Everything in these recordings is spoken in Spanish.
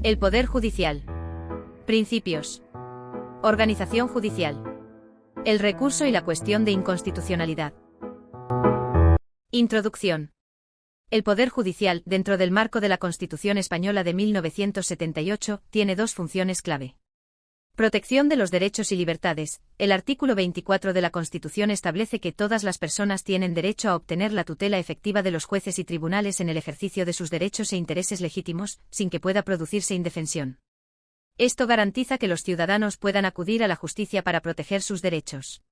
El Poder Judicial. Principios. Organización judicial. El recurso y la cuestión de inconstitucionalidad. Introducción. El Poder Judicial, dentro del marco de la Constitución Española de 1978, tiene dos funciones clave. Protección de los derechos y libertades. El artículo 24 de la Constitución establece que todas las personas tienen derecho a obtener la tutela efectiva de los jueces y tribunales en el ejercicio de sus derechos e intereses legítimos, sin que pueda producirse indefensión. Esto garantiza que los ciudadanos puedan acudir a la justicia para proteger sus derechos.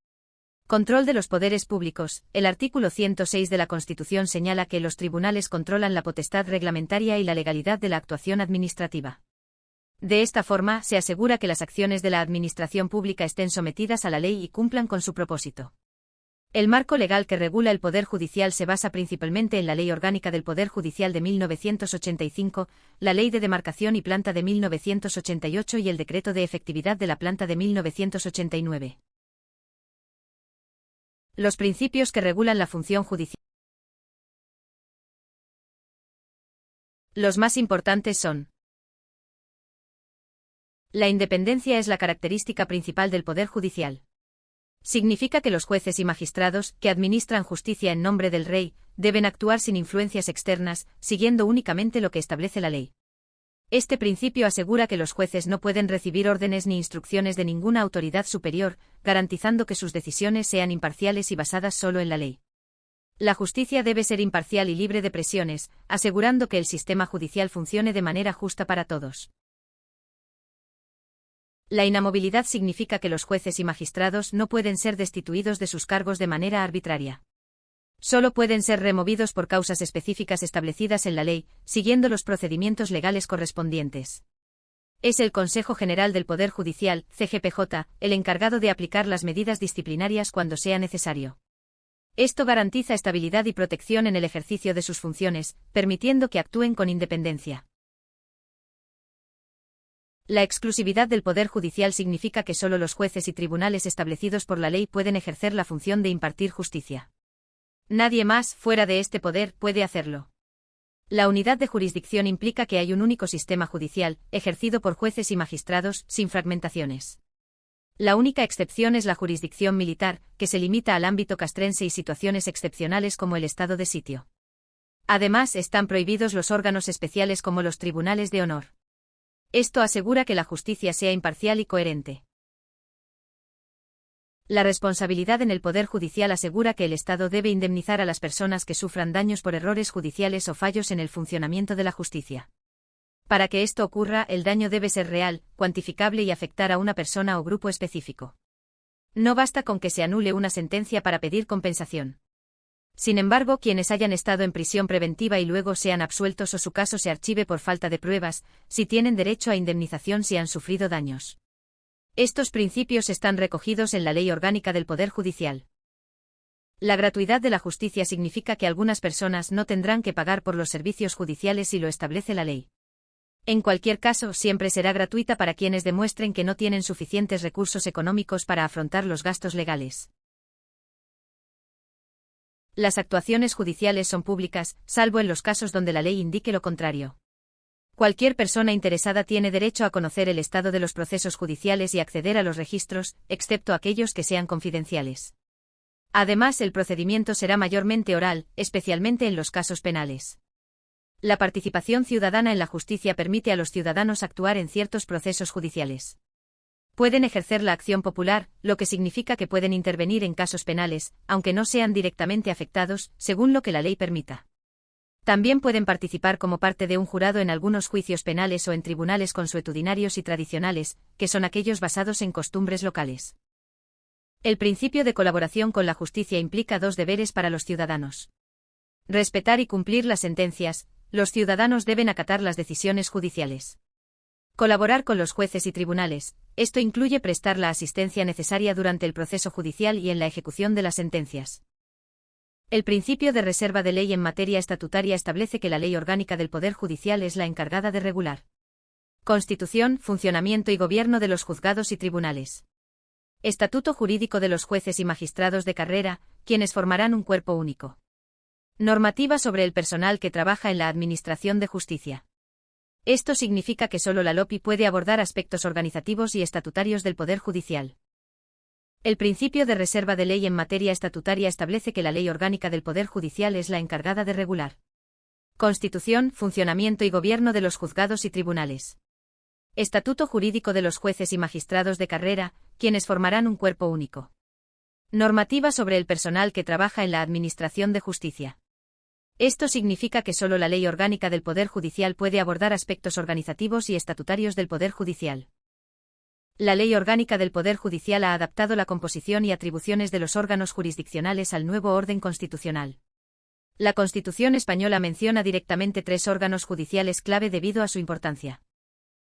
Control de los poderes públicos. El artículo 106 de la Constitución señala que los tribunales controlan la potestad reglamentaria y la legalidad de la actuación administrativa. De esta forma, se asegura que las acciones de la administración pública estén sometidas a la ley y cumplan con su propósito. El marco legal que regula el Poder Judicial se basa principalmente en la Ley Orgánica del Poder Judicial de 1985, la Ley de Demarcación y Planta de 1988 y el Decreto de Efectividad de la Planta de 1989. Los principios que regulan la función judicial. Los más importantes son: la independencia es la característica principal del Poder Judicial. Significa que los jueces y magistrados, que administran justicia en nombre del Rey, deben actuar sin influencias externas, siguiendo únicamente lo que establece la ley. Este principio asegura que los jueces no pueden recibir órdenes ni instrucciones de ninguna autoridad superior, garantizando que sus decisiones sean imparciales y basadas solo en la ley. La justicia debe ser imparcial y libre de presiones, asegurando que el sistema judicial funcione de manera justa para todos. La inamovilidad significa que los jueces y magistrados no pueden ser destituidos de sus cargos de manera arbitraria. Solo pueden ser removidos por causas específicas establecidas en la ley, siguiendo los procedimientos legales correspondientes. Es el Consejo General del Poder Judicial, CGPJ, el encargado de aplicar las medidas disciplinarias cuando sea necesario. Esto garantiza estabilidad y protección en el ejercicio de sus funciones, permitiendo que actúen con independencia. La exclusividad del Poder Judicial significa que solo los jueces y tribunales establecidos por la ley pueden ejercer la función de impartir justicia. Nadie más, fuera de este poder, puede hacerlo. La unidad de jurisdicción implica que hay un único sistema judicial, ejercido por jueces y magistrados, sin fragmentaciones. La única excepción es la jurisdicción militar, que se limita al ámbito castrense y situaciones excepcionales como el estado de sitio. Además, están prohibidos los órganos especiales como los tribunales de honor. Esto asegura que la justicia sea imparcial y coherente. La responsabilidad en el Poder Judicial asegura que el Estado debe indemnizar a las personas que sufran daños por errores judiciales o fallos en el funcionamiento de la justicia. Para que esto ocurra, el daño debe ser real, cuantificable y afectar a una persona o grupo específico. No basta con que se anule una sentencia para pedir compensación. Sin embargo, quienes hayan estado en prisión preventiva y luego sean absueltos o su caso se archive por falta de pruebas, sí tienen derecho a indemnización si han sufrido daños. Estos principios están recogidos en la Ley Orgánica del Poder Judicial. La gratuidad de la justicia significa que algunas personas no tendrán que pagar por los servicios judiciales si lo establece la ley. En cualquier caso, siempre será gratuita para quienes demuestren que no tienen suficientes recursos económicos para afrontar los gastos legales. Las actuaciones judiciales son públicas, salvo en los casos donde la ley indique lo contrario. Cualquier persona interesada tiene derecho a conocer el estado de los procesos judiciales y acceder a los registros, excepto aquellos que sean confidenciales. Además, el procedimiento será mayormente oral, especialmente en los casos penales. La participación ciudadana en la justicia permite a los ciudadanos actuar en ciertos procesos judiciales. Pueden ejercer la acción popular, lo que significa que pueden intervenir en casos penales, aunque no sean directamente afectados, según lo que la ley permita. También pueden participar como parte de un jurado en algunos juicios penales o en tribunales consuetudinarios y tradicionales, que son aquellos basados en costumbres locales. El principio de colaboración con la justicia implica dos deberes para los ciudadanos. Respetar y cumplir las sentencias. Los ciudadanos deben acatar las decisiones judiciales. Colaborar con los jueces y tribunales. Esto incluye prestar la asistencia necesaria durante el proceso judicial y en la ejecución de las sentencias. El principio de reserva de ley en materia estatutaria establece que la Ley Orgánica del Poder Judicial es la encargada de regular constitución, funcionamiento y gobierno de los juzgados y tribunales. Estatuto jurídico de los jueces y magistrados de carrera, quienes formarán un cuerpo único. Normativa sobre el personal que trabaja en la Administración de Justicia. Esto significa que solo la LOPI puede abordar aspectos organizativos y estatutarios del Poder Judicial. El principio de reserva de ley en materia estatutaria establece que la ley orgánica del Poder Judicial es la encargada de regular constitución, funcionamiento y gobierno de los juzgados y tribunales. Estatuto jurídico de los jueces y magistrados de carrera, quienes formarán un cuerpo único. Normativa sobre el personal que trabaja en la Administración de Justicia. Esto significa que solo la ley orgánica del Poder Judicial puede abordar aspectos organizativos y estatutarios del Poder Judicial. La Ley Orgánica del Poder Judicial ha adaptado la composición y atribuciones de los órganos jurisdiccionales al nuevo orden constitucional. La Constitución española menciona directamente 3 órganos judiciales clave debido a su importancia.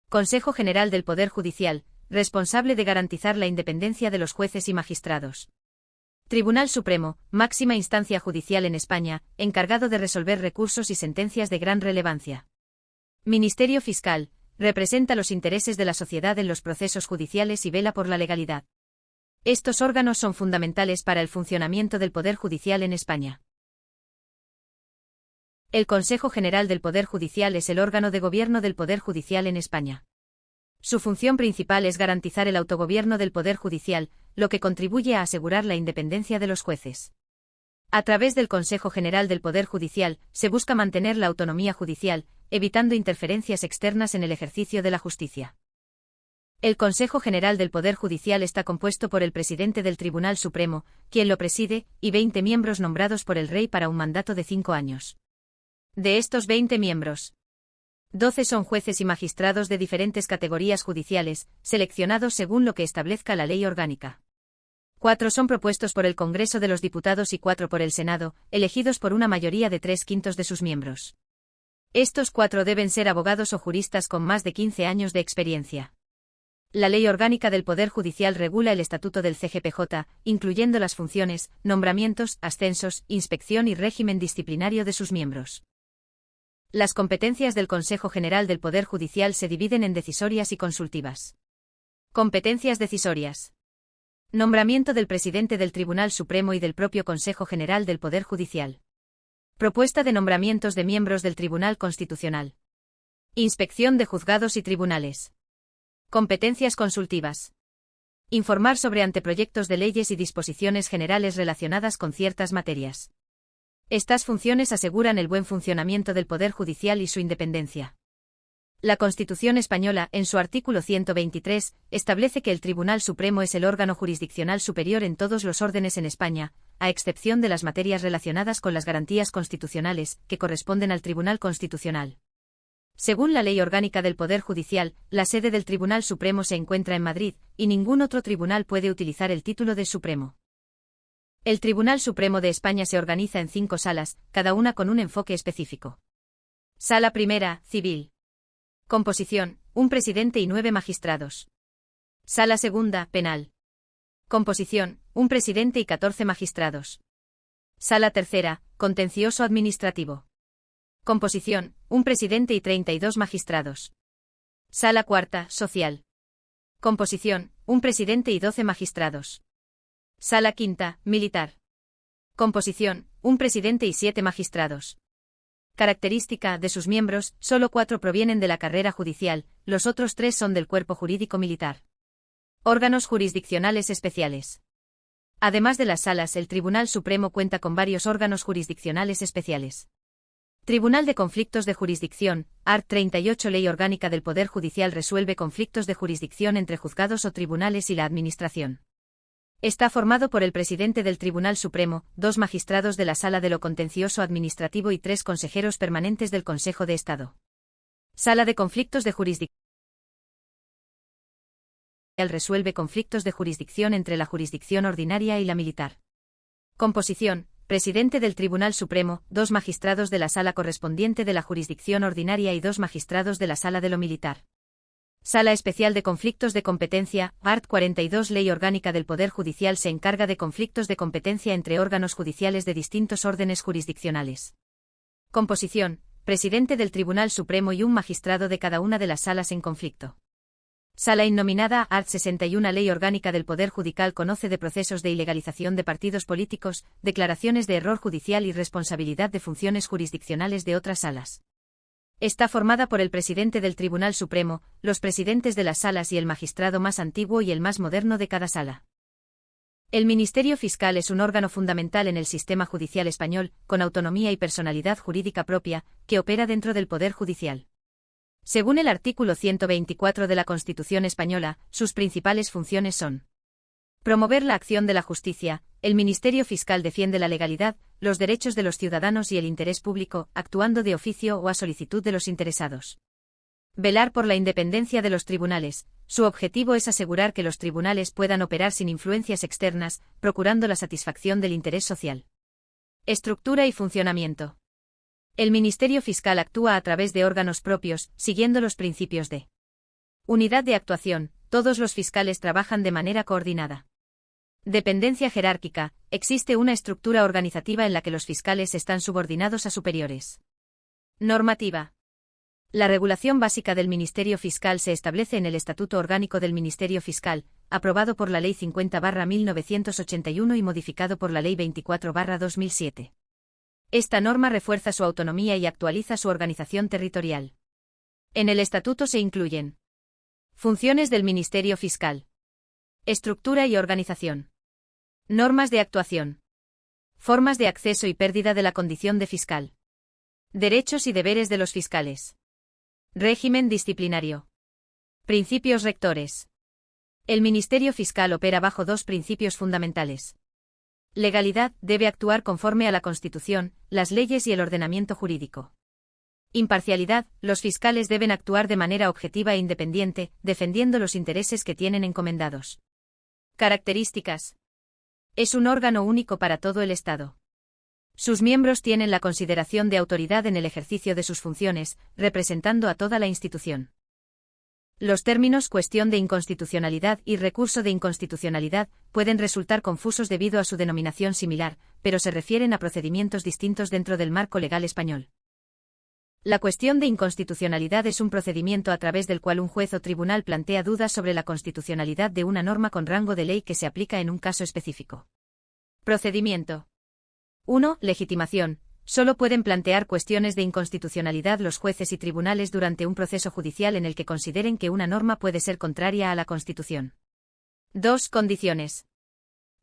Consejo General del Poder Judicial, responsable de garantizar la independencia de los jueces y magistrados. Tribunal Supremo, máxima instancia judicial en España, encargado de resolver recursos y sentencias de gran relevancia. Ministerio Fiscal, representa los intereses de la sociedad en los procesos judiciales y vela por la legalidad. Estos órganos son fundamentales para el funcionamiento del Poder Judicial en España. El Consejo General del Poder Judicial es el órgano de gobierno del Poder Judicial en España. Su función principal es garantizar el autogobierno del Poder Judicial, lo que contribuye a asegurar la independencia de los jueces. A través del Consejo General del Poder Judicial, se busca mantener la autonomía judicial, evitando interferencias externas en el ejercicio de la justicia. El Consejo General del Poder Judicial está compuesto por el presidente del Tribunal Supremo, quien lo preside, y 20 miembros nombrados por el Rey para un mandato de 5 años. De estos 20 miembros, 12 son jueces y magistrados de diferentes categorías judiciales, seleccionados según lo que establezca la ley orgánica. 4 son propuestos por el Congreso de los Diputados y 4 por el Senado, elegidos por una mayoría de 3/5 de sus miembros. Estos 4 deben ser abogados o juristas con más de 15 años de experiencia. La Ley Orgánica del Poder Judicial regula el estatuto del CGPJ, incluyendo las funciones, nombramientos, ascensos, inspección y régimen disciplinario de sus miembros. Las competencias del Consejo General del Poder Judicial se dividen en decisorias y consultivas. Competencias decisorias. Nombramiento del presidente del Tribunal Supremo y del propio Consejo General del Poder Judicial. Propuesta de nombramientos de miembros del Tribunal Constitucional. Inspección de juzgados y tribunales. Competencias consultivas. Informar sobre anteproyectos de leyes y disposiciones generales relacionadas con ciertas materias. Estas funciones aseguran el buen funcionamiento del Poder Judicial y su independencia. La Constitución española, en su artículo 123, establece que el Tribunal Supremo es el órgano jurisdiccional superior en todos los órdenes en España, a excepción de las materias relacionadas con las garantías constitucionales, que corresponden al Tribunal Constitucional. Según la Ley Orgánica del Poder Judicial, la sede del Tribunal Supremo se encuentra en Madrid, y ningún otro tribunal puede utilizar el título de Supremo. El Tribunal Supremo de España se organiza en 5 salas, cada una con un enfoque específico. Sala Primera, Civil. Composición, un presidente y 9 magistrados. Sala Segunda, Penal. Composición, un presidente y 14 magistrados. Sala Tercera, Contencioso Administrativo. Composición, un presidente y 32 magistrados. Sala Cuarta, Social. Composición, un presidente y 12 magistrados. Sala Quinta, Militar. Composición, un presidente y 7 magistrados. Característica de sus miembros, solo 4 provienen de la carrera judicial, los otros 3 son del cuerpo jurídico militar. Órganos jurisdiccionales especiales. Además de las salas, el Tribunal Supremo cuenta con varios órganos jurisdiccionales especiales. Tribunal de Conflictos de Jurisdicción, art. 38 Ley Orgánica del Poder Judicial resuelve conflictos de jurisdicción entre juzgados o tribunales y la Administración. Está formado por el presidente del Tribunal Supremo, 2 magistrados de la Sala de lo Contencioso Administrativo y 3 consejeros permanentes del Consejo de Estado. Sala de Conflictos de Jurisdicción. Resuelve conflictos de jurisdicción entre la jurisdicción ordinaria y la militar. Composición. Presidente del Tribunal Supremo, 2 magistrados de la Sala correspondiente de la jurisdicción ordinaria y 2 magistrados de la Sala de lo militar. Sala Especial de Conflictos de Competencia, art. 42 Ley Orgánica del Poder Judicial se encarga de conflictos de competencia entre órganos judiciales de distintos órdenes jurisdiccionales. Composición. Presidente del Tribunal Supremo y un magistrado de cada una de las salas en conflicto. Sala Innominada, art. 61 Ley Orgánica del Poder Judicial conoce de procesos de ilegalización de partidos políticos, declaraciones de error judicial y responsabilidad de funciones jurisdiccionales de otras salas. Está formada por el presidente del Tribunal Supremo, los presidentes de las salas y el magistrado más antiguo y el más moderno de cada sala. El Ministerio Fiscal es un órgano fundamental en el sistema judicial español, con autonomía y personalidad jurídica propia, que opera dentro del Poder Judicial. Según el artículo 124 de la Constitución española, sus principales funciones son: promover la acción de la justicia. El Ministerio Fiscal defiende la legalidad, los derechos de los ciudadanos y el interés público, actuando de oficio o a solicitud de los interesados. Velar por la independencia de los tribunales. Su objetivo es asegurar que los tribunales puedan operar sin influencias externas, procurando la satisfacción del interés social. Estructura y funcionamiento. El Ministerio Fiscal actúa a través de órganos propios, siguiendo los principios de unidad de actuación. Todos los fiscales trabajan de manera coordinada. Dependencia jerárquica. Existe una estructura organizativa en la que los fiscales están subordinados a superiores. Normativa. La regulación básica del Ministerio Fiscal se establece en el Estatuto Orgánico del Ministerio Fiscal, aprobado por la Ley 50/1981 y modificado por la Ley 24/2007. Esta norma refuerza su autonomía y actualiza su organización territorial. En el Estatuto se incluyen: funciones del Ministerio Fiscal, estructura y organización, normas de actuación, formas de acceso y pérdida de la condición de fiscal, derechos y deberes de los fiscales, régimen disciplinario, principios rectores. El Ministerio Fiscal opera bajo dos principios fundamentales. Legalidad, debe actuar conforme a la Constitución, las leyes y el ordenamiento jurídico. Imparcialidad, los fiscales deben actuar de manera objetiva e independiente, defendiendo los intereses que tienen encomendados. Características. Es un órgano único para todo el Estado. Sus miembros tienen la consideración de autoridad en el ejercicio de sus funciones, representando a toda la institución. Los términos cuestión de inconstitucionalidad y recurso de inconstitucionalidad pueden resultar confusos debido a su denominación similar, pero se refieren a procedimientos distintos dentro del marco legal español. La cuestión de inconstitucionalidad es un procedimiento a través del cual un juez o tribunal plantea dudas sobre la constitucionalidad de una norma con rango de ley que se aplica en un caso específico. Procedimiento. 1. Legitimación. Solo pueden plantear cuestiones de inconstitucionalidad los jueces y tribunales durante un proceso judicial en el que consideren que una norma puede ser contraria a la Constitución. 2. Condiciones.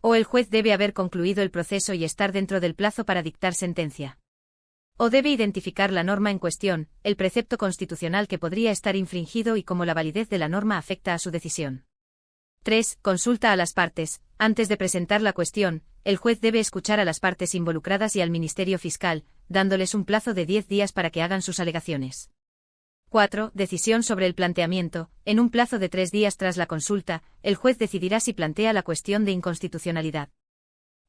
O el juez debe haber concluido el proceso y estar dentro del plazo para dictar sentencia. O debe identificar la norma en cuestión, el precepto constitucional que podría estar infringido y cómo la validez de la norma afecta a su decisión. 3. Consulta a las partes. Antes de presentar la cuestión, el juez debe escuchar a las partes involucradas y al Ministerio Fiscal, dándoles un plazo de 10 días para que hagan sus alegaciones. 4. Decisión sobre el planteamiento. En un plazo de 3 días tras la consulta, el juez decidirá si plantea la cuestión de inconstitucionalidad.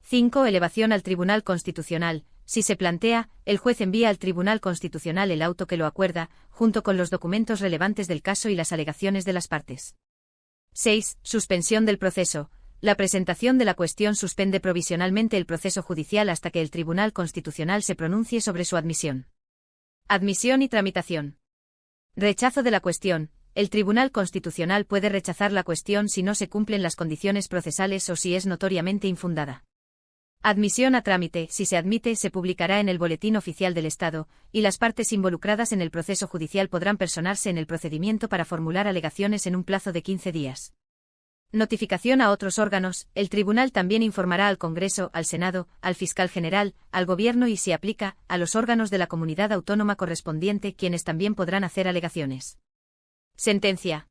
5. Elevación al Tribunal Constitucional. Si se plantea, el juez envía al Tribunal Constitucional el auto que lo acuerda, junto con los documentos relevantes del caso y las alegaciones de las partes. 6. Suspensión del proceso. La presentación de la cuestión suspende provisionalmente el proceso judicial hasta que el Tribunal Constitucional se pronuncie sobre su admisión. Admisión y tramitación. Rechazo de la cuestión. El Tribunal Constitucional puede rechazar la cuestión si no se cumplen las condiciones procesales o si es notoriamente infundada. Admisión a trámite. Si se admite, se publicará en el Boletín Oficial del Estado, y las partes involucradas en el proceso judicial podrán personarse en el procedimiento para formular alegaciones en un plazo de 15 días. Notificación a otros órganos. El tribunal también informará al Congreso, al Senado, al Fiscal General, al Gobierno y, si aplica, a los órganos de la comunidad autónoma correspondiente, quienes también podrán hacer alegaciones. Sentencia.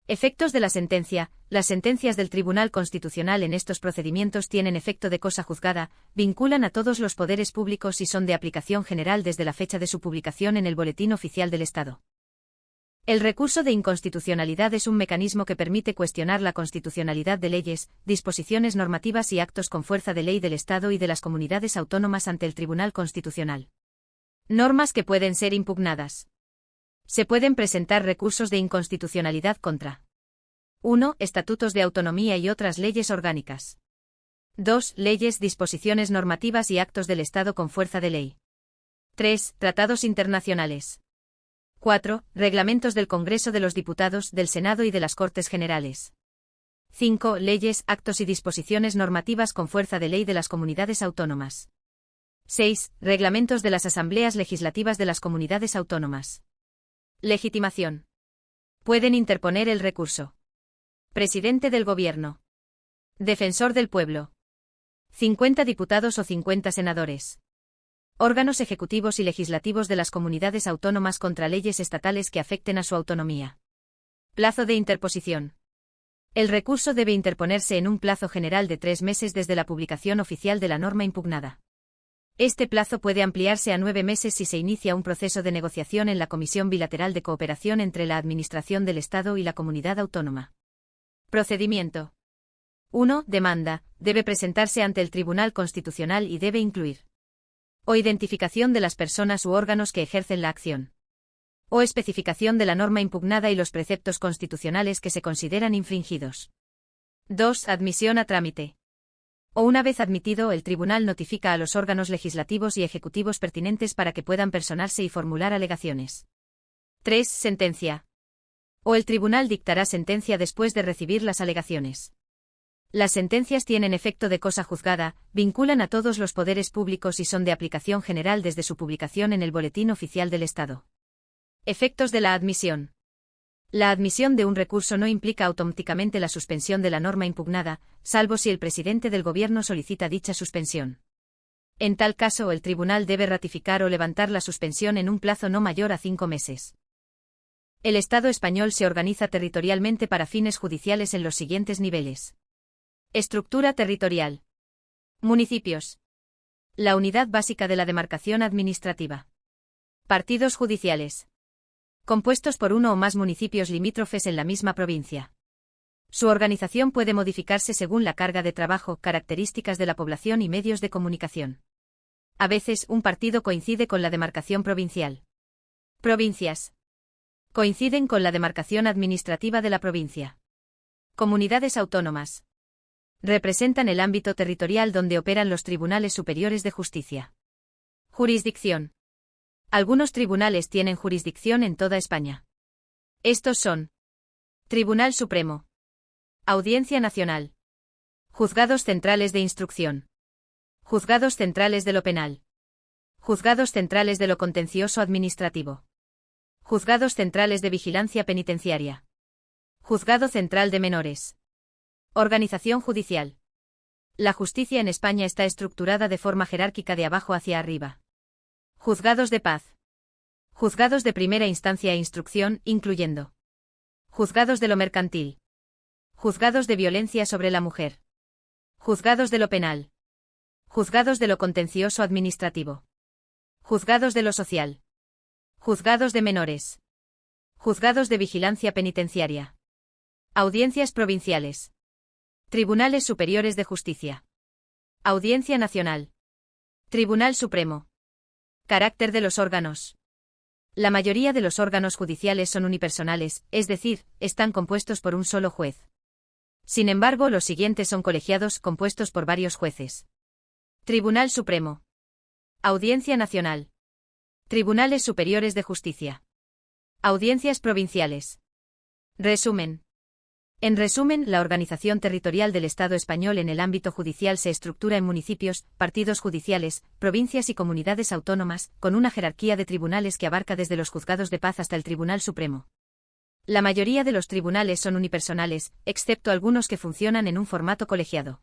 Efectos de la sentencia. Las sentencias del Tribunal Constitucional en estos procedimientos tienen efecto de cosa juzgada, vinculan a todos los poderes públicos y son de aplicación general desde la fecha de su publicación en el Boletín Oficial del Estado. El recurso de inconstitucionalidad es un mecanismo que permite cuestionar la constitucionalidad de leyes, disposiciones normativas y actos con fuerza de ley del Estado y de las comunidades autónomas ante el Tribunal Constitucional. Normas que pueden ser impugnadas. Se pueden presentar recursos de inconstitucionalidad contra: 1. Estatutos de autonomía y otras leyes orgánicas. 2. Leyes, disposiciones normativas y actos del Estado con fuerza de ley. 3. Tratados internacionales. 4. Reglamentos del Congreso de los Diputados, del Senado y de las Cortes Generales. 5. Leyes, actos y disposiciones normativas con fuerza de ley de las comunidades autónomas. 6. Reglamentos de las asambleas legislativas de las comunidades autónomas. Legitimación. Pueden interponer el recurso. Presidente del Gobierno. Defensor del Pueblo. 50 diputados o 50 senadores. Órganos ejecutivos y legislativos de las comunidades autónomas contra leyes estatales que afecten a su autonomía. Plazo de interposición. El recurso debe interponerse en un plazo general de 3 meses desde la publicación oficial de la norma impugnada. Este plazo puede ampliarse a 9 meses si se inicia un proceso de negociación en la Comisión Bilateral de Cooperación entre la Administración del Estado y la Comunidad Autónoma. Procedimiento. 1. Demanda. Debe presentarse ante el Tribunal Constitucional y debe incluir o identificación de las personas u órganos que ejercen la acción, o especificación de la norma impugnada y los preceptos constitucionales que se consideran infringidos. 2. Admisión a trámite. O una vez admitido, el tribunal notifica a los órganos legislativos y ejecutivos pertinentes para que puedan personarse y formular alegaciones. 3. Sentencia. O el tribunal dictará sentencia después de recibir las alegaciones. Las sentencias tienen efecto de cosa juzgada, vinculan a todos los poderes públicos y son de aplicación general desde su publicación en el Boletín Oficial del Estado. Efectos de la admisión. La admisión de un recurso no implica automáticamente la suspensión de la norma impugnada, salvo si el presidente del Gobierno solicita dicha suspensión. En tal caso, el tribunal debe ratificar o levantar la suspensión en un plazo no mayor a 5 meses. El Estado español se organiza territorialmente para fines judiciales en los siguientes niveles. Estructura territorial. Municipios. La unidad básica de la demarcación administrativa. Partidos judiciales. Compuestos por uno o más municipios limítrofes en la misma provincia. Su organización puede modificarse según la carga de trabajo, características de la población y medios de comunicación. A veces, un partido coincide con la demarcación provincial. Provincias. Coinciden con la demarcación administrativa de la provincia. Comunidades autónomas. Representan el ámbito territorial donde operan los tribunales superiores de justicia. Jurisdicción. Algunos tribunales tienen jurisdicción en toda España. Estos son: Tribunal Supremo, Audiencia Nacional, Juzgados Centrales de Instrucción, Juzgados Centrales de lo Penal, Juzgados Centrales de lo Contencioso Administrativo, Juzgados Centrales de Vigilancia Penitenciaria, Juzgado Central de Menores. Organización judicial. La justicia en España está estructurada de forma jerárquica de abajo hacia arriba. Juzgados de paz. Juzgados de primera instancia e instrucción, incluyendo Juzgados de lo mercantil. Juzgados de violencia sobre la mujer. Juzgados de lo penal. Juzgados de lo contencioso administrativo. Juzgados de lo social. Juzgados de menores. Juzgados de vigilancia penitenciaria. Audiencias provinciales. Tribunales Superiores de Justicia. Audiencia Nacional. Tribunal Supremo. Carácter de los órganos. La mayoría de los órganos judiciales son unipersonales, es decir, están compuestos por un solo juez. Sin embargo, los siguientes son colegiados compuestos por varios jueces. Tribunal Supremo. Audiencia Nacional. Tribunales Superiores de Justicia. Audiencias provinciales. Resumen. En resumen, la organización territorial del Estado español en el ámbito judicial se estructura en municipios, partidos judiciales, provincias y comunidades autónomas, con una jerarquía de tribunales que abarca desde los juzgados de paz hasta el Tribunal Supremo. La mayoría de los tribunales son unipersonales, excepto algunos que funcionan en un formato colegiado.